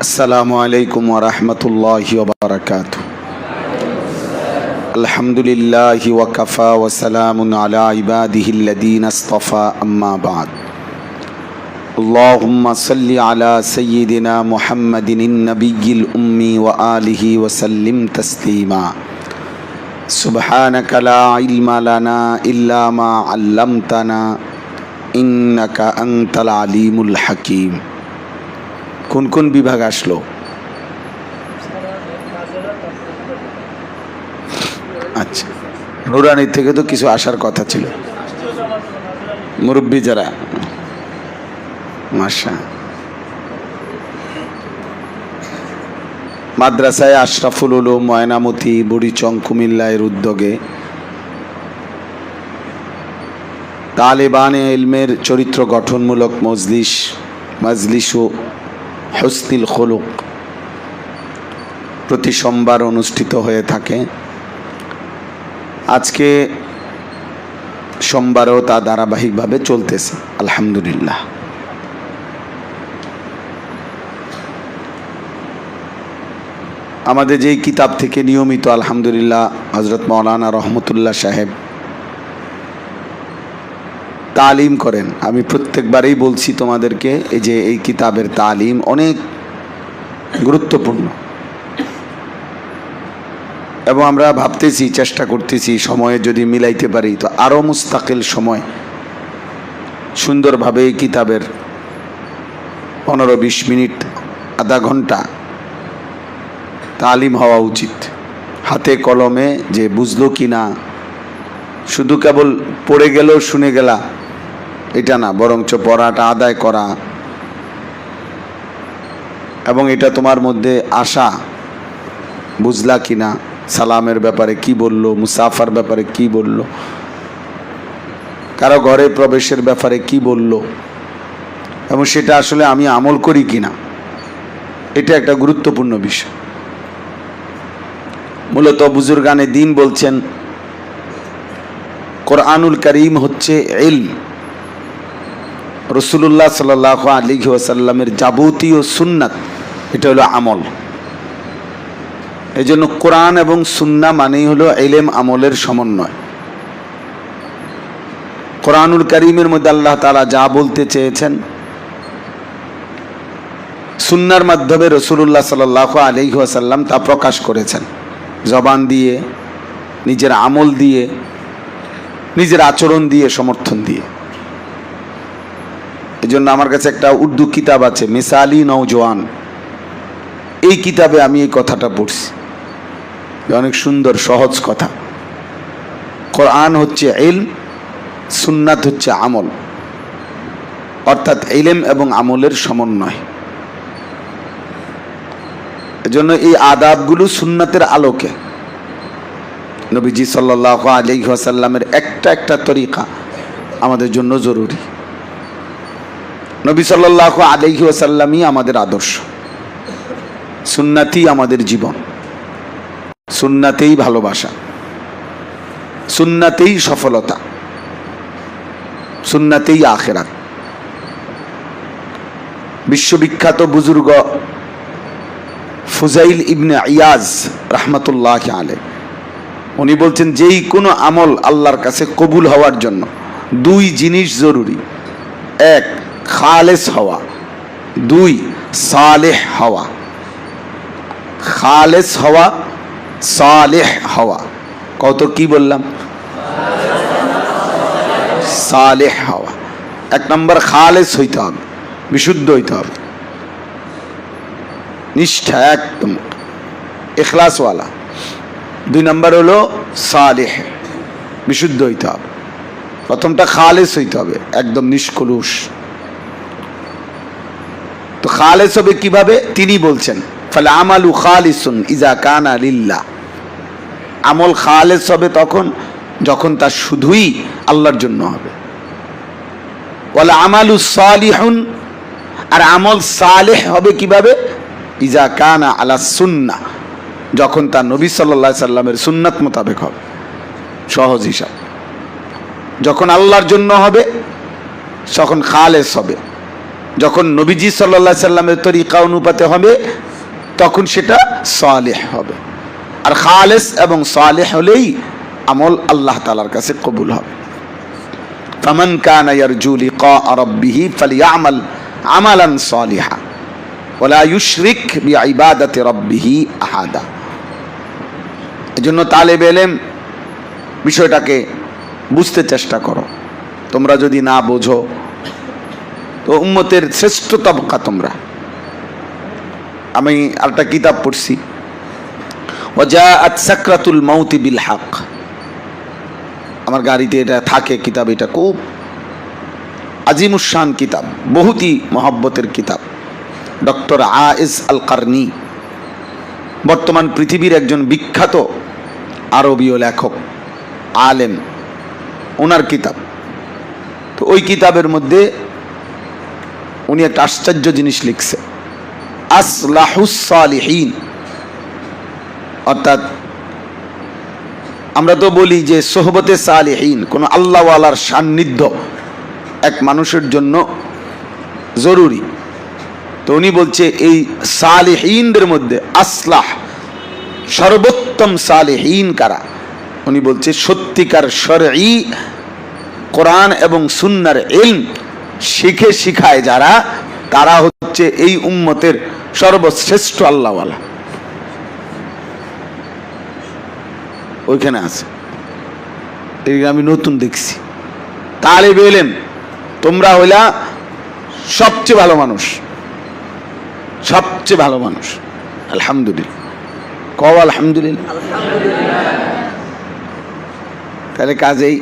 আসসালামু আলাইকুম ওয়া রাহমাতুল্লাহি ওয়া বারাকাতুহু। আলহামদুলিল্লাহি ওয়া কাফা ওয়া সালামুন আলা ইবাদিহিল্লাযীনা ইসতাফা, আম্মা বা'দ। আল্লাহুম্মা সাল্লি আলা সাইয়্যিদিনা মুহাম্মাদিন নাবিয়্যিল উম্মি ওয়া আলিহি ওয়া সাল্লিম তাসলিমা। সুবহানাকা লা ইলমা লানা ইল্লা মা 'আল্লামতানা ইন্নাকা আনতাল আলিমুল হাকীম। কোন কোন বিভাগ আসলো? আচ্ছা, নুরানি থেকে তো কিছু আসার কথা ছিল, মুরব্বী যারা। মাশা মাদ্রাসায় আশরাফুল উলুম ময়নামতি বুড়িচং কুমিল্লা এর উদ্যোগে তালেবানে ইলমের চরিত্র গঠনমূলক মজলিসু হুসনিল খুলুক প্রতি সোমবার অনুষ্ঠিত হয়ে থাকে। আজকে সোমবারও তা ধারাবাহিকভাবে চলতেছে, আলহামদুলিল্লাহ। আমাদের যেই কিতাব থেকে নিয়মিত আলহামদুলিল্লাহ হযরত মাওলানা রহমতুল্লাহ সাহেব তালিম করেন, আমি প্রত্যেকবারেই বলছি তোমাদেরকে এই কিতাবের তালিম অনেক গুরুত্বপূর্ণ, এবং আমরা ভাবতেছি, চেষ্টা করতেছি সময়ে যদি মিলাইতে পারি তো আরও মুস্তাকিল সময় সুন্দরভাবে এই কিতাবের 15-20 মিনিট আধা ঘন্টা তালিম হওয়া উচিত। হাতে কলমে যে বুঝলো কি না, শুধু কেবল পড়ে গেল শুনে গেলা এটা না, বরঞ্চ পড়াটা আদায় করা, এবং এটা তোমার মধ্যে আসা, বুঝলা কি না, সালামের ব্যাপারে কি বললো, মুসাফার ব্যাপারে কি বললো, কারো ঘরে প্রবেশের ব্যাপারে কি বললো, এবং সেটা আসলে আমি আমল করি কিনা, এটা একটা গুরুত্বপূর্ণ বিষয়। মূলত বুজুর্গানে দ্বীন বলছেন কোরআনুল কারীম হচ্ছে ইলম। রাসূলুল্লাহ সাল্লাল্লাহু আলাইহি ওয়াসাল্লামের যাবতীয় সুন্নাত এটা হলো আমল। এই জন্য কোরআন এবং সুন্নাহ মানেই হলো ইলম আমলের সমন্বয়। কোরআনুল কারীমের মধ্যে আল্লাহ তাআলা যা বলতে চেয়েছেন, সুন্নাহর মাধ্যমে রাসূলুল্লাহ সাল্লাল্লাহু আলাইহি ওয়াসাল্লাম তা প্রকাশ করেছেন, জবান দিয়ে, নিজের আমল দিয়ে, নিজের আচরণ দিয়ে, সমর্থন দিয়ে। এই জন্য আমার কাছে একটা উর্দু কিতাব আছে, মিসালি নওজওয়ান। এই কিতাবে আমি এই কথাটা পড়ছি, অনেক সুন্দর সহজ কথা। কোরআন হচ্ছে ইলম, সুন্নাত হচ্ছে আমল, অর্থাৎ ইলম এবং আমলের সমন্বয়। এজন্য এই আদাবগুলো সুন্নাতের আলোকে নবীজি সাল্লাল্লাহু আলাইহি ওয়াসাল্লামের একটা তরিকা আমাদের জন্য জরুরি। নবী সাল্লাল্লাহু আলাইহি ওয়াসাল্লামই আমাদের আদর্শ, সুন্নাতই আমাদের জীবন, সুন্নাতেই ভালোবাসা, সুন্নাতেই সফলতা, সুন্নাতেই আখিরাত। বিশ্ববিখ্যাত বুজুর্গ ফুজাইল ইবনে ইয়াজ রাহমাতুল্লাহি আলাইহি উনি বলছেন, যেই কোনো আমল আল্লাহর কাছে কবুল হওয়ার জন্য 2 জিনিস জরুরি। 1 খালেস হওয়া, 2 সালেহ হওয়া। খালেস হওয়া, সালেহ হওয়া। কত কি বললাম? সালেহ হওয়া। 1 নম্বর খালেস হইতে হবে, বিশুদ্ধ হইতে হবে, নিষ্ঠা একদম ইখলাসওয়ালা। 2 নম্বর হলো সালেহ, বিশুদ্ধ হইতে হবে। প্রথমটা খালেস হইতে হবে, একদম নিষ্কলুষ। তো খালেস হবে কিভাবে? তিনি বলছেন, ফাল আমালু খালিসুন ইজা কানা লিল্লাহ। আমল খালেস হবে তখন যখন তা শুধুই আল্লাহর জন্য হবে। ওয়াল আমালু সালিহুন, আর আমল সালেহ হবে কিভাবে? ইজা কানা আলা সুন্নাহ, যখন তা নবী সাল্লাল্লাহু আলাইহি সাল্লামের সুন্নাত মোতাবেক হবে। সহজ হিসাব, যখন আল্লাহর জন্য হবে তখন খালেস হবে, যখন নবীজি সাল্লাল্লাহু আলাইহি সাল্লামের তরিকা অনুপাতে হবে তখন সেটা সালেহ হবে। আর খালেস এবং সালেহ হলেই আমল আল্লাহ তাআলার কাছে কবুল হবে। ফামান কানা ইয়ারজু লিকা রাব্বিহি ফালইআমাল আমালান সালিহা ওয়ালা ইউশরিক বিইবাদাতি রাব্বিহি আহাদা। এজন্য তালেবে ইলম বিষয়টাকে বুঝতে চেষ্টা করো। তোমরা যদি না বোঝো তো উম্মতের শ্রেষ্ঠ তবকা তোমরা। আমি আরেকটা কিতাব পড়ছি, ওয়াজাআত সাকরাতুল মাউতি বিল হক। আমার গাড়িতে এটা থাকে কিতাব, এটা খুব আজিমুশান কিতাব, বহুতই মহব্বতের কিতাব। ডক্টর আয়েজ আল কারনি, বর্তমান পৃথিবীর একজন বিখ্যাত আরবীয় লেখক, আলেম, ওনার কিতাব। তো ওই কিতাবের মধ্যে উনি একটা আশ্চর্য জিনিস লিখছে, আসলাহুস সালিহিন। অর্থাৎ আমরা তো বলি যে সোহবতে সালিহিন, কোন আল্লাহওয়ালার সান্নিধ্য এক মানুষের জন্য জরুরি। তো উনি বলছে এই সালিহিনদের মধ্যে আসলাহ, সর্বোত্তম সালিহিন কারা? উনি বলছে সত্যিকার শরঈ কোরআন এবং সুন্নাহর ইলম শিখে শিখায় যারা, তারা হচ্ছে এই উম্মতের সর্বশ্রেষ্ঠ আল্লাহওয়ালা। ওইখানে আছে, আমি নতুন দেখছি। তালেবে ইলম তোমরা হইলা সবচেয়ে ভালো মানুষ, সবচেয়ে ভালো মানুষ। আলহামদুলিল্লাহ, কও আলহামদুলিল্লাহ। তাহলে কাজেই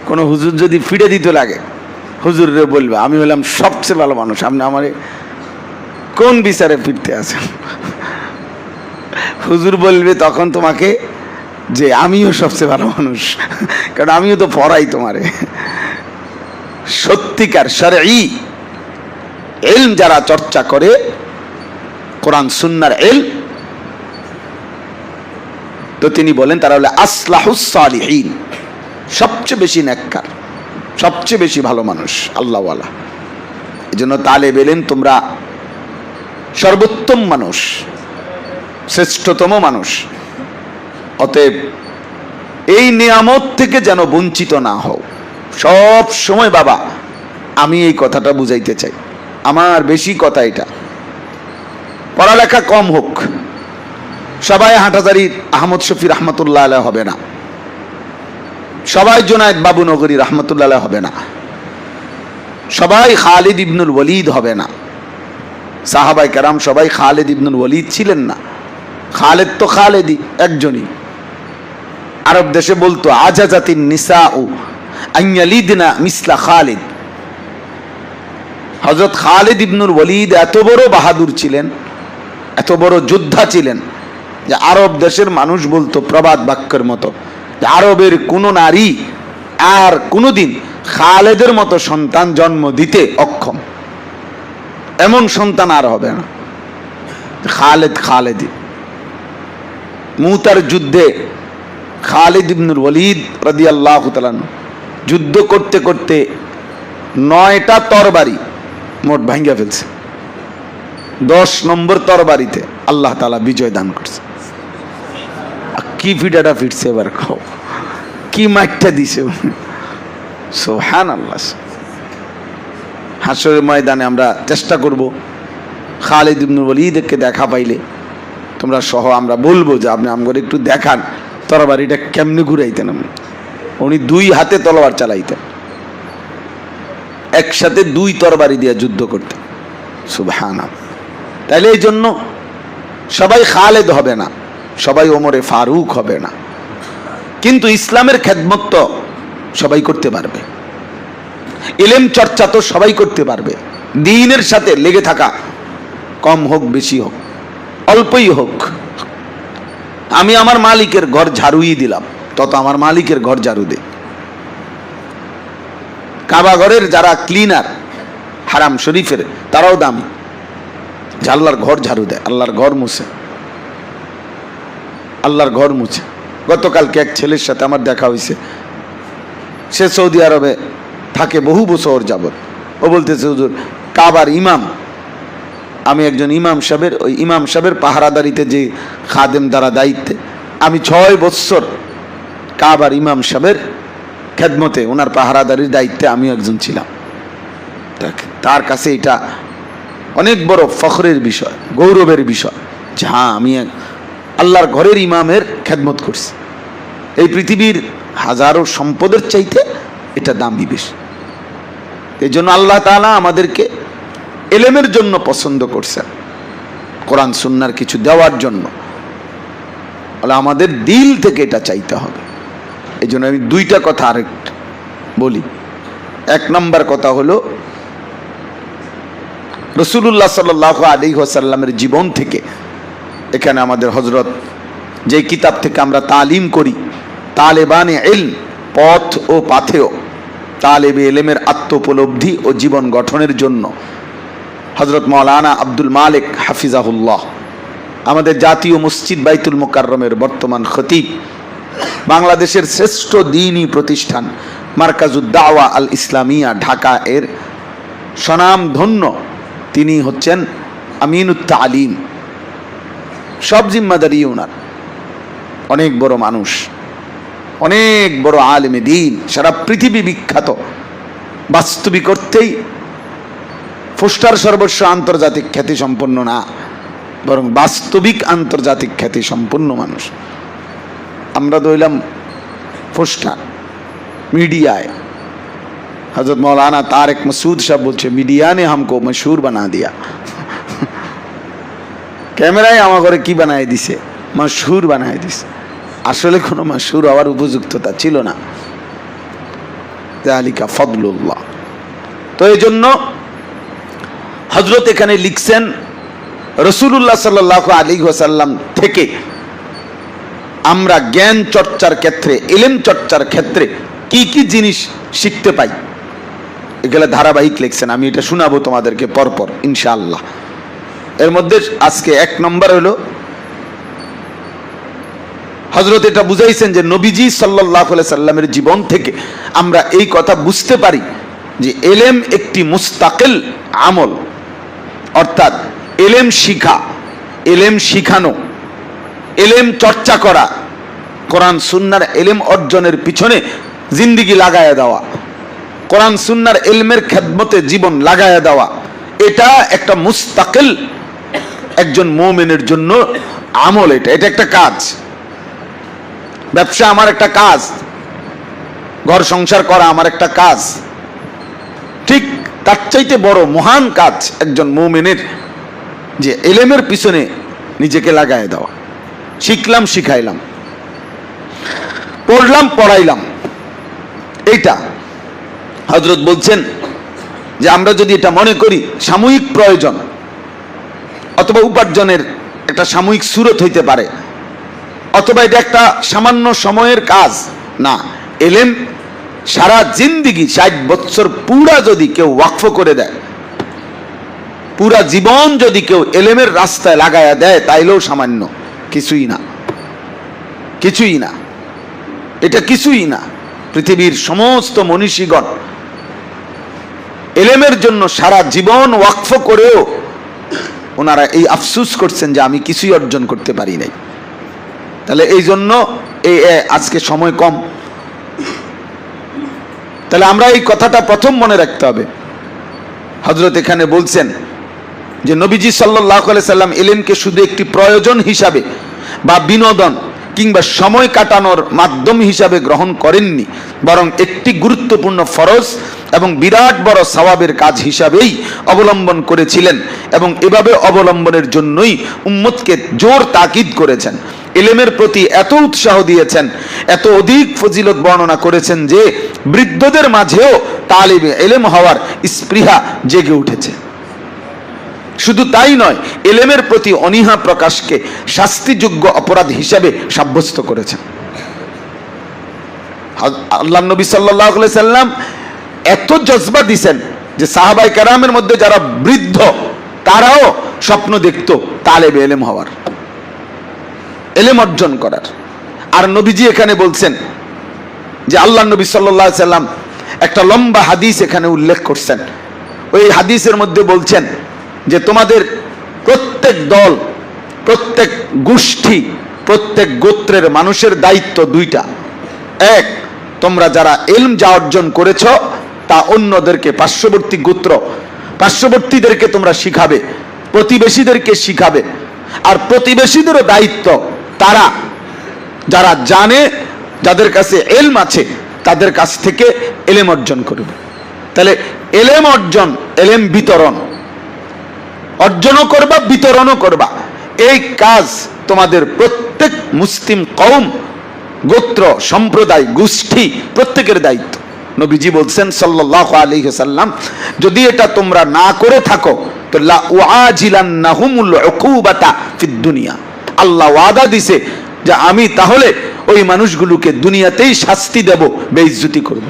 কোনো হুজুর যদি ফিরে দিতে লাগে, হুজুরে বলবে আমি হলাম সবচেয়ে ভালো মানুষ, আপনি আমারে কোন বিচারে ফিরতে আছেন? হুজুর বলবে তখন তোমাকে যে আমিও সবচেয়ে ভালো মানুষ, কারণ আমিও তো পড়াই তোমারে। সত্যিকার শরঈ ইলম যারা চর্চা করে, কোরআন সুন্নাহর ইলম, তো তিনি বলেন তারা হলো আসলাহুস সালিহিন, সবচেয়ে বেশি নেককার, সবচেয়ে বেশি ভালো মানুষ, আল্লাহওয়ালা। এই জন্য তালেবে ইলম তোমরা সর্বোত্তম মানুষ, শ্রেষ্ঠতম মানুষ। অতএব এই নিয়ামত থেকে যেন বঞ্চিত না হও সব সময়। বাবা, আমি এই কথাটা বুঝাইতে চাই, আমার বেশি কথা এটা। পড়ালেখা কম হোক, সবাই হাটহাজারী আহমদ শফি রহমতুল্লাহ আলাইহি হবে না, সবাই জুনায়েদ বাবু নগরী রহমতুল্লাহ আলাইহি হবে না, সবাই খালিদ ইবনুল ওয়ালিদ হবে না। সাহাবায়ে কেরাম সবাই খালিদ ইবনুল ওয়ালিদ ছিলেন না। খালিদ তো খালিদই একজনই। আরব দেশে বলতো আজাজাতিন নিসাউ আন ইয়ালিদনা মিসলা খালিদ। হযরত খালিদ ইবনুল ওয়ালিদ এত বড় বাহাদুর ছিলেন, এত বড় যোদ্ধা ছিলেন যে আরব দেশের মানুষ বলতো প্রবাদ বাক্যের মতো যে আরবের কোন নারী আর কোনোদিন খালেদের মতো সন্তান জন্ম দিতে অক্ষম, এমন সন্তান আর হবে না। খালেদ খালেদি। মুতার যুদ্ধে খালিদ ইবনুল ওয়ালিদ রাদিয়াল্লাহু তাআলা যুদ্ধ করতে করতে 9টা তরবারি মোট ভাঙ্গা ফেলছে। 10 নম্বর তরবারিতে আল্লাহ তাআলা বিজয় দান করছে। কি ফিটাটা ফিটছে এবার, খাও কি মাইটটা দিছে, সুবহানাল্লাহ। হাসরের ময়দানে আমরা চেষ্টা করব খালিদ ইবনুল ওয়ালিদকে দেখা পাইলে তোমরা সহ আমরা বলবো যে আপনি আমাকে একটু দেখান তরবারিটা কেমনে ঘুরাইতেন। উনি 2 হাতে তলোয়ার চালাইতেন, একসাথে 2 তরবারি দিয়ে যুদ্ধ করতেন। সুবহানাল্লাহ। তাইলে এই জন্য সবাই খালেদ হবে না, সবাই ওমরে ফারুক হবে না, কিন্তু ইসলামের খেদমত তো সবাই করতে পারবে, ইলম চর্চা তো সবাই করতে পারবে। দ্বীনের সাথে লেগে থাকা, কম হোক বেশি হোক, অল্পই হোক। আমি আমার মালিকের ঘর ঝাড়ুই দিলাম, তত আমার মালিকের ঘর ঝাড়ু দে। কাবা ঘরের যারা ক্লিনার হারাম শরীফের, তারাও দামি, আল্লাহর ঘর ঝাড়ু দেয়, আল্লাহর ঘর মুছে, আল্লাহর ঘর মুছে। গতকালকে এক ছেলের সাথে আমার দেখা হয়েছে, সে সৌদি আরবে থাকে বহু বছর যাবত। ও বলতেছে হুজুর কাবার ইমাম, আমি একজন ইমাম সাহেবের, ওই ইমাম সাহেবের পাহারাদারিতে যে খাদেম দ্বারা দায়িত্বে, আমি 6 বছর কাবার ইমাম সাহেবের খেদমতে, ওনার পাহারাদারির দায়িত্বে আমি একজন ছিলাম। তার কাছে এটা অনেক বড় ফখরের বিষয়, গৌরবের বিষয় যে হ্যাঁ, আমি আল্লাহর ঘরের ইমামের খেদমত করছি। এই পৃথিবীর হাজারো সম্পদের চাইতে এটা দামি বেশি। এই জন্য আল্লাহ তাআলা আমাদেরকে এলেমের জন্য পছন্দ করছেন, কোরআন সুন্নাহর কিছু দেওয়ার জন্য। আমাদের দিল থেকে এটা চাইতে হবে। এই জন্য আমি 2টা কথা আরেকটা বলি। 1 নম্বর কথা হলো, রাসূলুল্লাহ সাল্লাল্লাহু আলাইহি ওয়াসাল্লামের জীবন থেকে, এখানে আমাদের হযরত যে কিতাব থেকে আমরা তালিম করি, তালেবানে ইলম, পথ ও পাথেয়, তালেবে ইলমের আত্মোপলব্ধি ও জীবন গঠনের জন্য হযরত মাওলানা আব্দুল মালিক হাফিজাহুল্লাহ, আমাদের জাতীয় মসজিদ বাইতুল মুকাররমের বর্তমান খতিব, বাংলাদেশের শ্রেষ্ঠ দ্বীনী প্রতিষ্ঠান মারকাজুদ দাওয়া আল ইসলামিয়া ঢাকা এর স্বনামধন্য তিনি হচ্ছেন আমিনুত তালিম। সব জিম্মাদারি ওনার। অনেক বড় মানুষ, অনেক বড় আলেমে দ্বীন, সারা পৃথিবী বিখ্যাত। বাস্তবিক অর্থেই ফুস্টার সর্বস্ব আন্তর্জাতিক খ্যাতি সম্পন্ন না, বরং বাস্তবিক আন্তর্জাতিক খ্যাতি সম্পন্ন মানুষ। আমরা দইলাম ফুস্টার मीडियाए। हजरत मौलाना तारिक मसूद साहब बोलছে मीडिया ने हमको मशहूर बना दिया। ক্যামেরায় আমার ঘরে কি বানায় দিছে, মশহুর বানায় দিছে। আসলে কোনো মশহুর হওয়ার উপযুক্ততা ছিল না। যালিকা ফদলুল্লাহ। তো এই জন্য হযরত এখানে লিখছেন, রাসূলুল্লাহ সাল্লাল্লাহু আলাইহি ওয়াসাল্লাম থেকে আমরা জ্ঞান চর্চার ক্ষেত্রে, ইলম চর্চার ক্ষেত্রে কি কি জিনিস শিখতে পাই, এগুলো ধারাবাহিক লিখছেন। আমি এটা শোনাবো তোমাদেরকে পরপর ইনশাআল্লাহ। এর মধ্যে আজকে 1 নম্বর হলো, হযরত এটা বুঝাইছেন যে নবীজি সাল্লাল্লাহু আলাইহি সাল্লামের জীবন থেকে আমরা এই কথা বুঝতে পারি যে ইলম একটি মুস্তাকিল আমল, অর্থাৎ ইলম শিখা, ইলম শিখানো, ইলম চর্চা করা, কোরআন সুন্নাহর ইলম অর্জনের পিছনে জিন্দেগি লাগায়া দেওয়া, কোরআন সুন্নাহর ইলমের খেদমতে জীবন লাগায়া দেওয়া, এটা একটা মুস্তাকিল একজন মুমিনের জন্য আমল। এটা একটা কাজ। ব্যবসা আমার একটা কাজ, ঘর সংসার করা আমার একটা কাজ। ঠিক তার চাইতে বড় মহান কাজ একজন মুমিনের যে ইলমের পিছনে নিজেকে লাগায় দেওয়া। শিখলাম, শিখাইলাম, পড়লাম, পড়াইলাম। এইটা হযরত বলছেন যে আমরা যদি এটা মনে করি সাময়িক প্রয়োজন অথবা উপার্জনের একটা সাময়িক সুরত হইতে পারে, অথবা এটা একটা সামান্য সময়ের কাজ, না, ইলম সারা জিন্দেগি 60 বছর পুরা যদি কেউ ওয়াকফ করে দেয়, পুরা জীবন যদি কেউ ইলমের রাস্তায় লাগায়া দেয়, তাইলেও সামান্য, কিছুই না, কিছুই না, এটা কিছুই না। পৃথিবীর সমস্ত মনীষীগণ ইলমের জন্য সারা জীবন ওয়াকফ করেও ওনারা এই আফসোস করছেন যে আমি কিছুই অর্জন করতে পারি নাই। তাহলে এই জন্য আজকে সময় কম। তাহলে আমরা এই কথাটা প্রথম মনে রাখতে হবে। হযরত এখানে বলছেন যে নবীজি সাল্লাল্লাহু আলাইহি সাল্লাম ইলমকে শুধু একটি প্রয়োজন হিসাবে বা বিনোদন কিংবা সময় কাটানোর মাধ্যম হিসাবে গ্রহণ করেননি, বরং একটি গুরুত্বপূর্ণ ফরজ এবং বিরাট বড় সওয়াবের কাজ হিসাবেই অবলম্বন করেছিলেন এবং এভাবে অবলম্বনের জন্যই উম্মতকে জোর তাকিদ করেছেন। ইলমের প্রতি এত উৎসাহ দিয়েছেন, এত অধিক ফজিলত বর্ণনা করেছেন যে বৃদ্ধদের মাঝেও তালিবে ইলম হওয়ার স্পৃহা জেগে উঠেছে। শুধু তাই নয়, ইলমের প্রতি অনীহা প্রকাশকে শাস্তিযোগ্য অপরাধ হিসাবে সাব্যস্ত করেছেন। আল্লাহর নবী সাল্লাল্লাহু আলাইহি সাল্লাম এত জজবা দিয়েছেন যে সাহাবায়ে কেরামের মধ্যে যারা বৃদ্ধ তারাও স্বপ্ন দেখত তালেবে ইলম হওয়ার, ইলম অর্জন করার। আর নবীজি এখানে বলছেন যে আল্লাহর নবী সাল্লাল্লাহু আলাইহি সাল্লাম একটা লম্বা হাদিস এখানে উল্লেখ করছেন। ওই হাদিসের মধ্যে বলছেন যে তোমাদের প্রত্যেক দল, প্রত্যেক গোষ্ঠী, প্রত্যেক গোত্রের মানুষের দায়িত্ব দুইটা। এক, তোমরা যারা ইলম যা অর্জন করেছ তা অন্যদেরকে, পার্শ্ববর্তী গোত্র, পার্শ্ববর্তীদেরকে তোমরা শিখাবে, প্রতিবেশীদেরকে শিখাবে। আর প্রতিবেশীদেরও দায়িত্ব, তারা যারা জানে, যাদের কাছে ইলম আছে, তাদের কাছ থেকে ইলম অর্জন করবে। তাহলে ইলম অর্জন, ইলম বিতরণ, অর্জনও করবা, বিতরণও করবা। এই কাজ তোমাদের প্রত্যেক মুসলিম কওম, গোত্র, সম্প্রদায়, গোষ্ঠী প্রত্যেকের দায়িত্ব। নবীজি বলছেন সাল্লাল্লাহু আলাইহি ওয়াসাল্লাম, যদি এটা তোমরা না করে থাকো তো লা উআজিলান্নাহুমুল উকুবাতা ফিদ দুনিয়া, আল্লাহ ওয়াদা দিছে যে আমি তাহলে ওই মানুষগুলোকে দুনিয়াতেই শাস্তি দেব, বেইজ্জতি করব।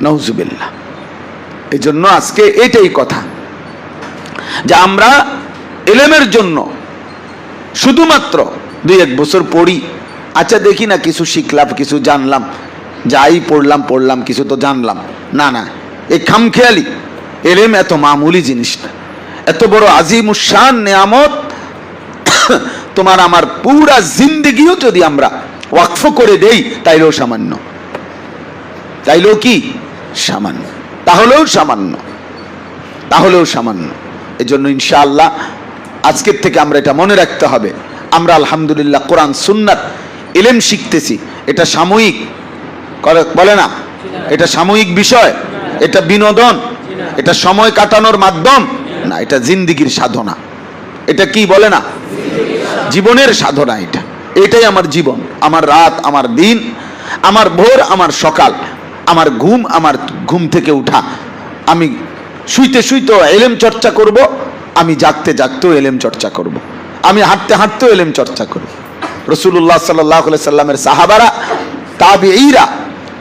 নাউজুবিল্লাহ। এই জন্য আজকে এটাই কথা যে আমরা ইলমের জন্য শুধুমাত্র 2-1 বছর পড়ি, আচ্ছা দেখি না কিছু শিখলাম, কিছু জানলাম, যাই পড়লাম কিছু তো জানলাম, না না, এই খামখেয়ালি। ইলম এত মামুলি জিনিস না, এত বড় আজিমুশান নেয়ামত। তোমার আমার পুরা জিন্দেগিও যদি আমরা ওয়াকফ করে দেই তাইলেও সামান্য, তাইলেও কি সামান্য, তাহলেও সামান্য, তাহলেও সামান্য। এই জন্য ইনশাআল্লাহ আজকের থেকে আমরা এটা মনে রাখতে হবে। আমরা আলহামদুলিল্লাহ কোরআন সুন্নাত ইলম শিখতেছি, এটা সাময়িক বলে না, এটা সাময়িক বিষয়, এটা বিনোদন, এটা সময় কাটানোর মাধ্যম না, এটা জিন্দিগির সাধনা। এটা কি বলে না, জীবনের সাধনা। এটাই আমার জীবন, আমার রাত, আমার দিন, আমার ভোর, আমার সকাল, আমার ঘুম, আমার ঘুম থেকে উঠা। আমি শুইতে শুইতেও ইলম চর্চা করব, আমি জাগতে জাগতেও ইলম চর্চা করব, আমি হাঁটতে হাঁটতেও ইলম চর্চা করব। রাসূলুল্লাহ সাল্লাল্লাহু আলাইহি সাল্লামের সাহাবারা, তাবিঈরা,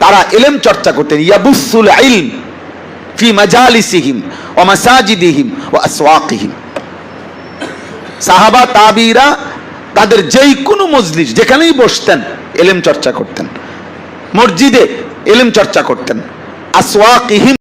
তারা ইলম চর্চা করতেন। ইয়াবুসুল ইলম ফি মাজালিসিহিম ওয়া মাসাজিদিহিম ওয়া আসওয়াকিহিম। সাহাবা তাবিঈরা তাদের যেই কোনো মজলিস, যেখানেই বসতেন ইলম চর্চা করতেন, মসজিদে ইলম চর্চা করতেন, আসওয়াকিহিম